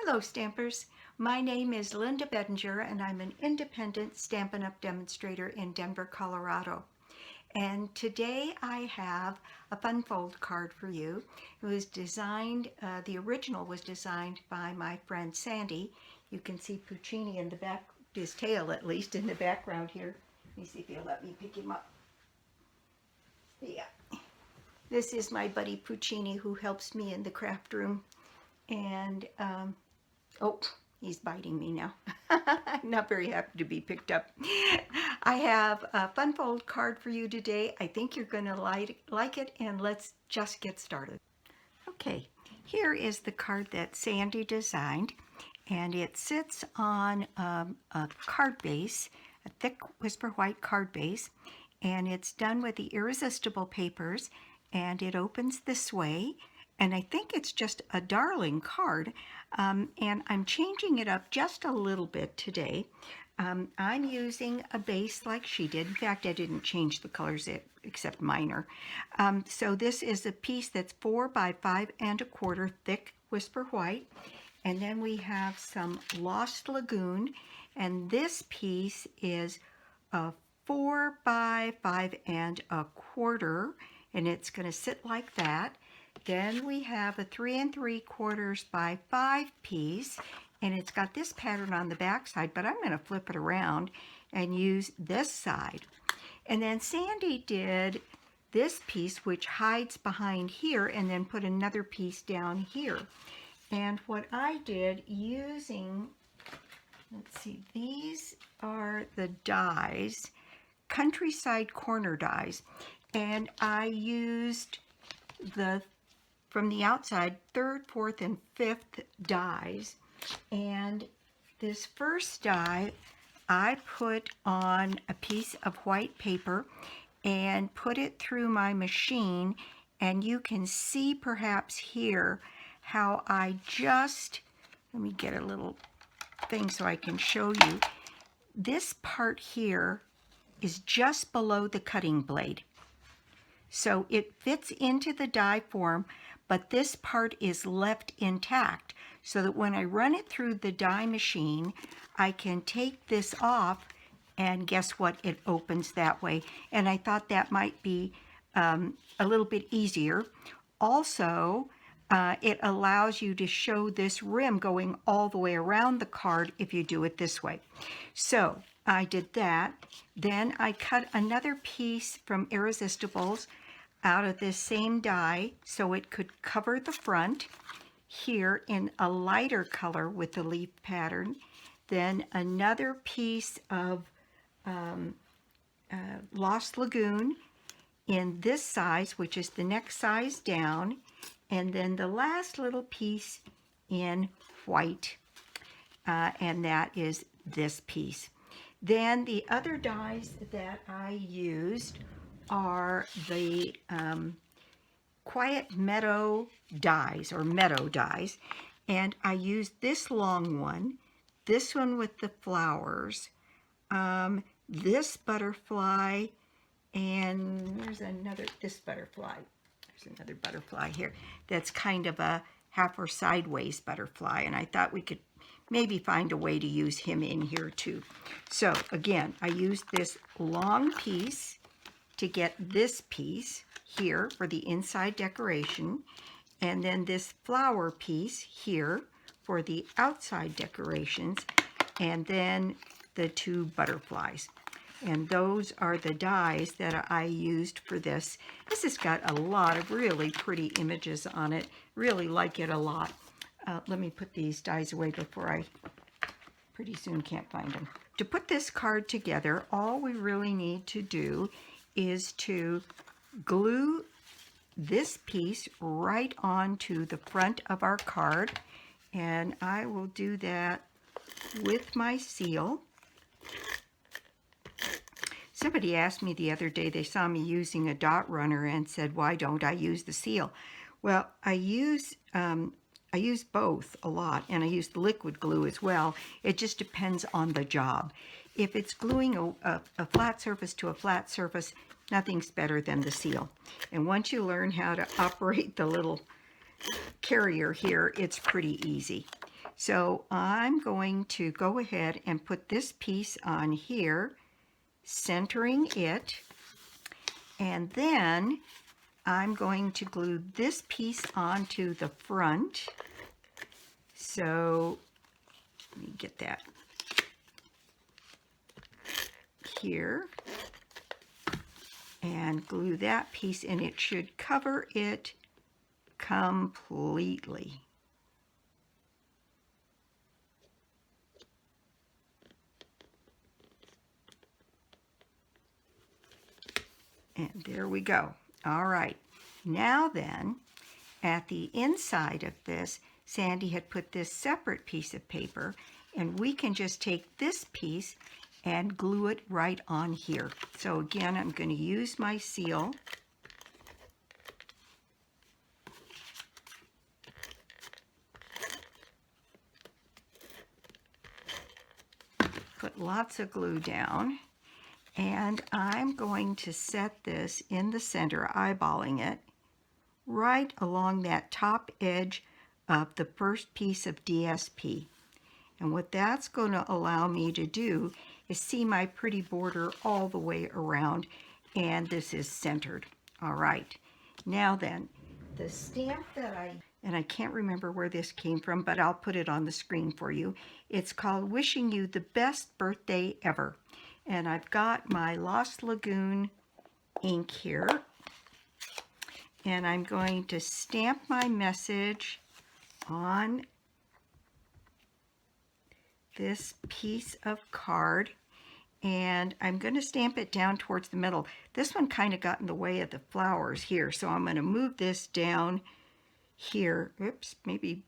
Hello Stampers, my name is Linda Bedinger and I'm an independent Stampin' Up! Demonstrator in Denver, Colorado. And today I have a fun fold card for you. It was designed, the original was designed by my friend Sandy. You can see Puccini in the back, his tail at least, in the background here. Let me see if he'll let me pick him up. Yeah. This is my buddy Puccini who helps me in the craft room. And, oh, he's biting me now. I'm not very happy to be picked up. I have a fun fold card for you today. I think you're going to like it, and let's just get started. Okay, here is the card that Sandy designed, and it sits on a card base, a thick whisper white card base, and it's done with the Irresistible papers, and it opens this way. And I think it's just a darling card, and I'm changing it up just a little bit today. I'm using a base like she did. In fact, I didn't change the colors except minor. So this is a piece that's 4 by 5 1/4 thick whisper white. And then we have some Lost Lagoon, and this piece is a 4 by 5 1/4, and it's going to sit like that. Then we have a 3 3/4 by 5 piece, and it's got this pattern on the back side, but I'm going to flip it around and use this side. And then Sandy did this piece, which hides behind here, and then put another piece down here. And what I did using, let's see, these are the dies, Countryside Corner dies, and I used from the outside, 3rd, 4th, and 5th dies. And this first die, I put on a piece of white paper and put it through my machine. And you can see perhaps here how I just, let me get a little thing so I can show you. This part here is just below the cutting blade. So it fits into the die form, but this part is left intact so that when I run it through the die machine, I can take this off, and guess what? It opens that way. And I thought that might be a little bit easier. Also, it allows you to show this rim going all the way around the card if you do it this way. So I did that. Then I cut another piece from Irresistibles out of this same die so it could cover the front here in a lighter color with the leaf pattern. Then another piece of Lost Lagoon in this size, which is the next size down, and then the last little piece in white, and that is this piece. Then the other dies that I used are the Quiet Meadow dies, or Meadow dies, and I used this long one, this one with the flowers, this butterfly, and there's another, this butterfly. There's another butterfly here that's kind of a half or sideways butterfly, and I thought we could maybe find a way to use him in here too. So again, I used this long piece to get this piece here for the inside decoration, and then this flower piece here for the outside decorations, and then the 2 butterflies. And those are the dies that I used for this. This has got a lot of really pretty images on it. Really like it a lot. Let me put these dies away before I pretty soon can't find them. To put this card together, all we really need to do is to glue this piece right onto the front of our card, and I will do that with my seal. Somebody asked me the other day, they saw me using a dot runner and said, why don't I use the seal? Well, I use both a lot, and I use the liquid glue as well. It just depends on the job. If it's gluing a flat surface to a flat surface, nothing's better than the seal. And once you learn how to operate the little carrier here, it's pretty easy. So I'm going to go ahead and put this piece on here, centering it, and then I'm going to glue this piece onto the front. So let me get that here and glue that piece, and it should cover it completely. And there we go. All right. Now then, at the inside of this, Sandy had put this separate piece of paper, and we can just take this piece and glue it right on here. So again, I'm going to use my seal. Put lots of glue down. And I'm going to set this in the center, eyeballing it, right along that top edge of the first piece of DSP. And what that's going to allow me to do is see my pretty border all the way around, and this is centered. All right. Now then, the stamp that I can't remember where this came from, but I'll put it on the screen for you. It's called Wishing You the Best Birthday Ever. And I've got my Lost Lagoon ink here. And I'm going to stamp my message on this piece of card. And I'm going to stamp it down towards the middle. This one kind of got in the way of the flowers here, so I'm going to move this down here. Oops, maybe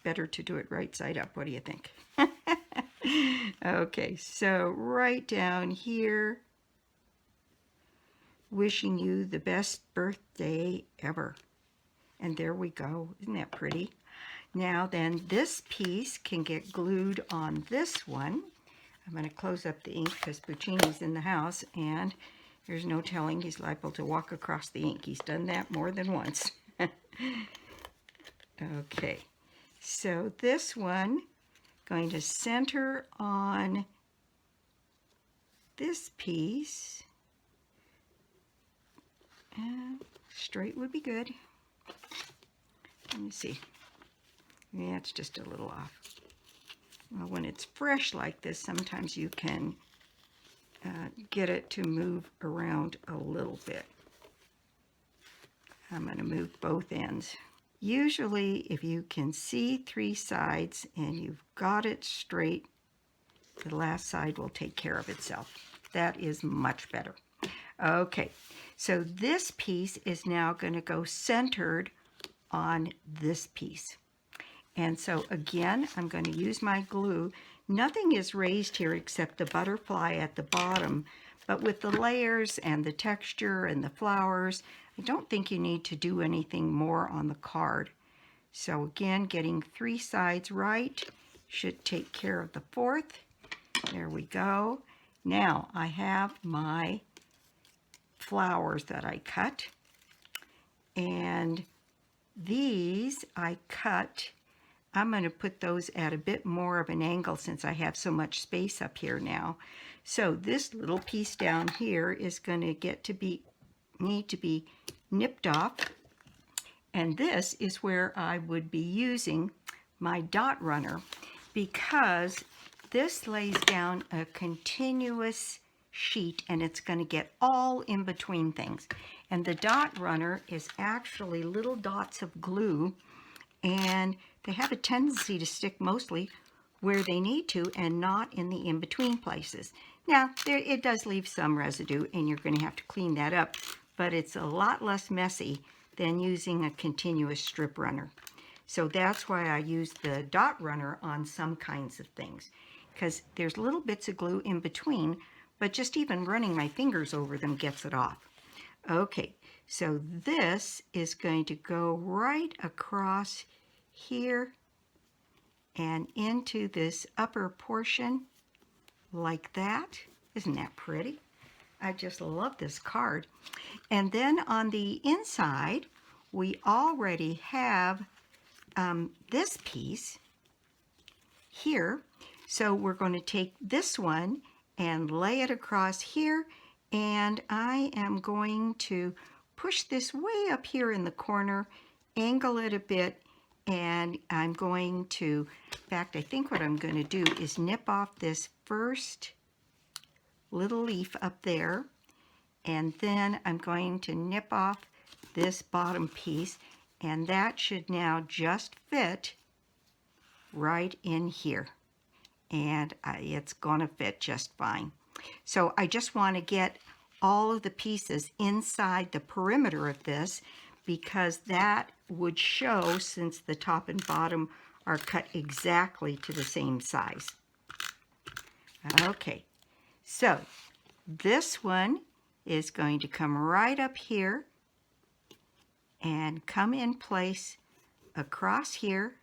better to do it right side up. What do you think? Okay, so right down here, wishing you the best birthday ever. And there we go. Isn't that pretty? Now then, this piece can get glued on this one. I'm going to close up the ink because Puccini's in the house, and there's no telling he's liable to walk across the ink. He's done that more than once. Okay, so this one, going to center on this piece. Straight would be good. Let me see. Yeah, it's just a little off. Well, when it's fresh like this, sometimes you can get it to move around a little bit. I'm going to move both ends. Usually, if you can see three sides and you've got it straight, the last side will take care of itself. That is much better. Okay, so this piece is now going to go centered on this piece. And so again, I'm going to use my glue. Nothing is raised here except the butterfly at the bottom, but with the layers and the texture and the flowers, I don't think you need to do anything more on the card. So again, getting three sides right should take care of the fourth. There we go. Now I have my flowers that I cut, and these I cut. I'm going to put those at a bit more of an angle since I have so much space up here now. So this little piece down here is going to need to be nipped off, and this is where I would be using my dot runner, because this lays down a continuous sheet and it's going to get all in between things. And the dot runner is actually little dots of glue, and they have a tendency to stick mostly where they need to and not in the in-between places. Now, it does leave some residue and you're going to have to clean that up, but it's a lot less messy than using a continuous strip runner. So that's why I use the dot runner on some kinds of things, because there's little bits of glue in between, but just even running my fingers over them gets it off. Okay, so this is going to go right across here and into this upper portion like that. Isn't that pretty? I just love this card. And then on the inside, we already have this piece, here. So we're going to take this one and lay it across here, and I am going to push this way up here in the corner, angle it a bit, and I'm going to, in fact, I think what I'm going to do is nip off this first little leaf up there, and then I'm going to nip off this bottom piece, and that should now just fit right in here. And it's going to fit just fine. So I just want to get all of the pieces inside the perimeter of this, because that would show, since the top and bottom are cut exactly to the same size. Okay, so this one is going to come right up here and come in place across here.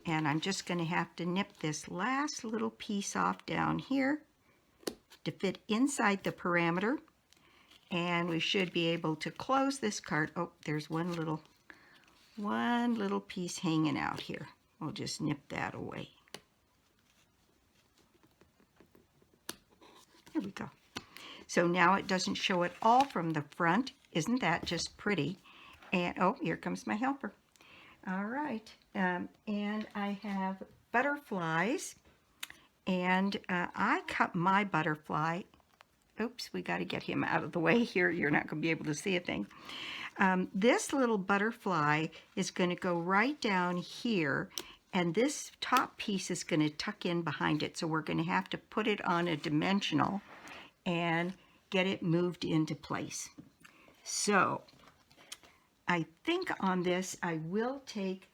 And I'm just going to have to nip this last little piece off down here to fit inside the parameter. And we should be able to close this card. Oh, there's one little piece hanging out here. We'll just nip that away. There we go. So now it doesn't show it all from the front. Isn't that just pretty? And oh, here comes my helper. All right, and I have butterflies, and I cut my butterfly. Oops, we got to get him out of the way here. You're not going to be able to see a thing. This little butterfly is going to go right down here, and this top piece is going to tuck in behind it. So we're going to have to put it on a dimensional and get it moved into place. So I think on this I will take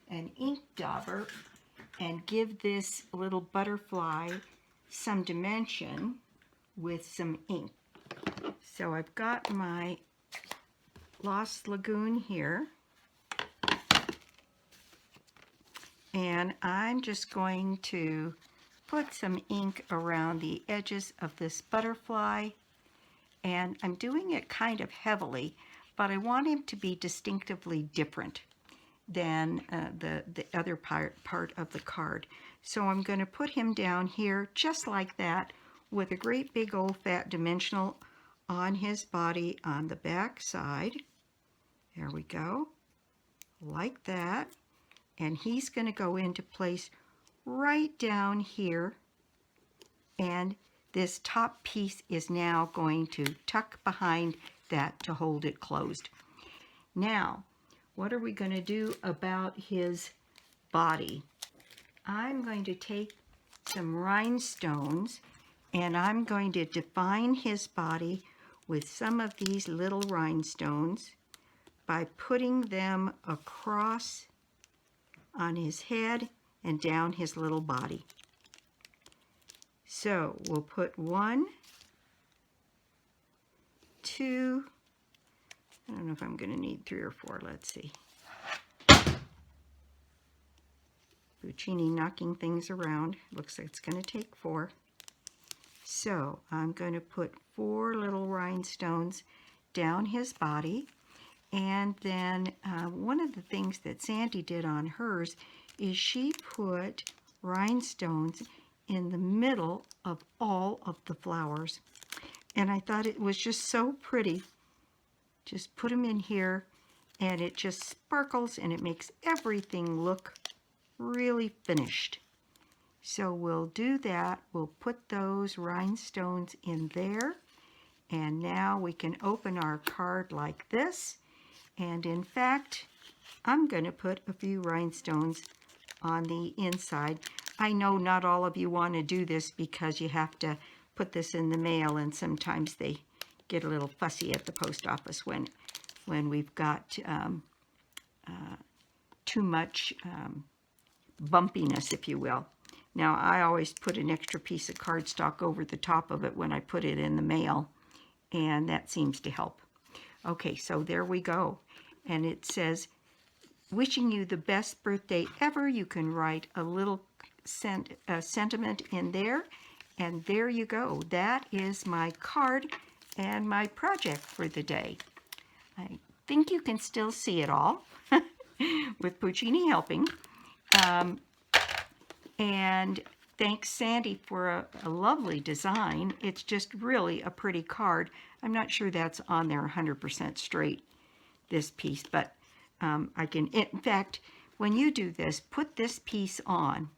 an ink dauber and give this little butterfly some dimension with some ink. So I've got my Lost Lagoon here, and I'm just going to put some ink around the edges of this butterfly, and I'm doing it kind of heavily, but I want him to be distinctively different than the other part of the card. So I'm going to put him down here just like that, with a great big old fat dimensional on his body on the back side. There we go, like that. And he's going to go into place right down here, and this top piece is now going to tuck behind that to hold it closed. Now, what are we going to do about his body? I'm going to take some rhinestones, and I'm going to define his body with some of these little rhinestones by putting them across on his head and down his little body. So we'll put 1, 2, I don't know if I'm going to need 3 or 4, let's see. Puccini knocking things around. Looks like it's going to take 4. So I'm going to put 4 little rhinestones down his body. And then one of the things that Sandy did on hers is she put rhinestones in the middle of all of the flowers. And I thought it was just so pretty. Just put them in here, and it just sparkles, and it makes everything look really finished. So we'll do that. We'll put those rhinestones in there, and now we can open our card like this. And in fact, I'm going to put a few rhinestones on the inside. I know not all of you want to do this because you have to put this in the mail, and sometimes they get a little fussy at the post office when we've got too much bumpiness, if you will. Now, I always put an extra piece of cardstock over the top of it when I put it in the mail, and that seems to help. Okay, so there we go. And it says, wishing you the best birthday ever. You can write a little sentiment in there, and there you go. That is my card and my project for the day. I think you can still see it all with Puccini helping. And thanks Sandy for a lovely design. It's just really a pretty card. I'm not sure that's on there 100% straight, this piece, but I can, in fact, when you do this, put this piece on,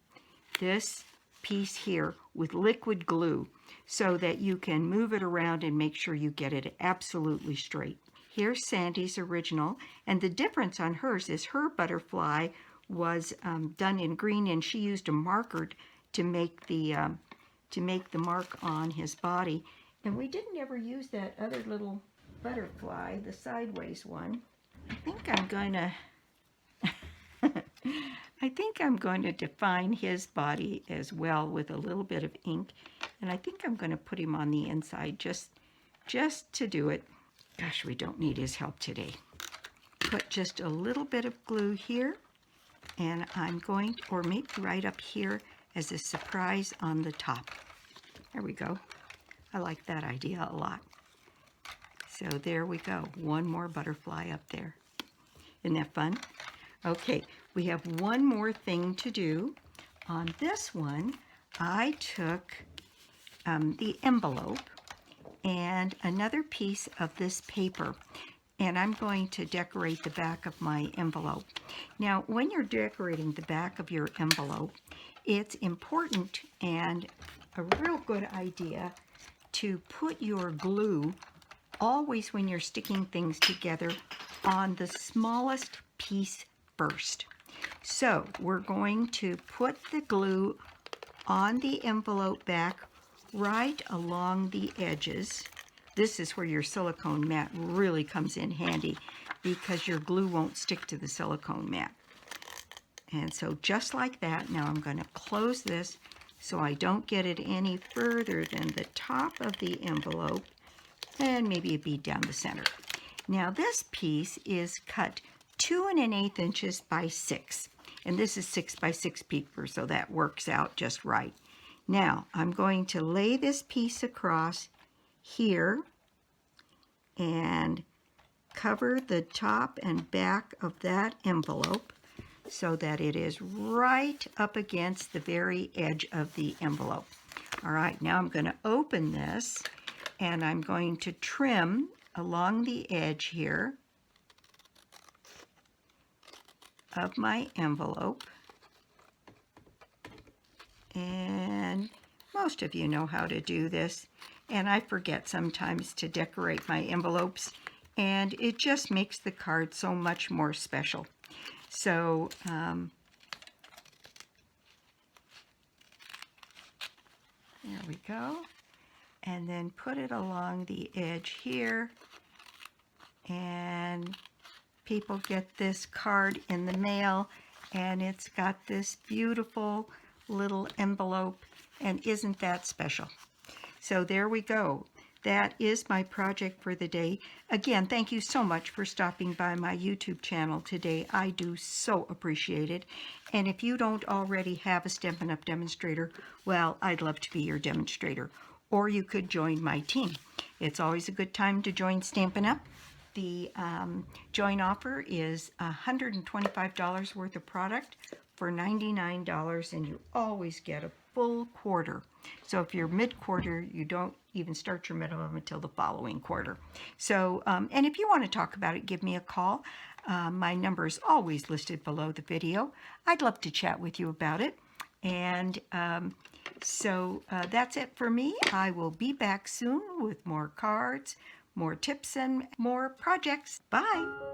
this piece here with liquid glue so that you can move it around and make sure you get it absolutely straight. Here's Sandy's original, and the difference on hers is her butterfly was done in green, and she used a marker to make the mark on his body. And we didn't ever use that other little butterfly, the sideways one. I think I'm going to define his body as well with a little bit of ink, and I think I'm going to put him on the inside just to do it. Gosh, we don't need his help today. Put just a little bit of glue here, and I'm going, or maybe right up here as a surprise on the top. There we go. I like that idea a lot. So there we go. One more butterfly up there. Isn't that fun? Okay, we have one more thing to do. On this one, I took the envelope and another piece of this paper, and I'm going to decorate the back of my envelope. Now, when you're decorating the back of your envelope, it's important and a real good idea to put your glue always when you're sticking things together on the smallest piece first. So we're going to put the glue on the envelope back right along the edges. This is where your silicone mat really comes in handy because your glue won't stick to the silicone mat. And so just like that, now I'm going to close this so I don't get it any further than the top of the envelope, and maybe a bead down the center. Now this piece is cut 2 1/8 inches by 6, and this is 6 by 6 paper, so that works out just right. Now I'm going to lay this piece across here and cover the top and back of that envelope so that it is right up against the very edge of the envelope. All right, now I'm going to open this, and I'm going to trim along the edge here of my envelope. And most of you know how to do this, and I forget sometimes to decorate my envelopes, and it just makes the card so much more special. So there we go. And then put it along the edge here, and people get this card in the mail, and it's got this beautiful little envelope, and isn't that special? So there we go. That is my project for the day. Again, thank you so much for stopping by my YouTube channel today. I do so appreciate it. And if you don't already have a Stampin' Up! Demonstrator, well, I'd love to be your demonstrator. Or you could join my team. It's always a good time to join Stampin' Up! The join offer is $125 worth of product for $99, and you always get a full quarter. So if you're mid-quarter, you don't even start your minimum until the following quarter. So, and if you want to talk about it, give me a call. My number is always listed below the video. I'd love to chat with you about it. And so that's it for me. I will be back soon with more cards, more tips, and more projects. Bye.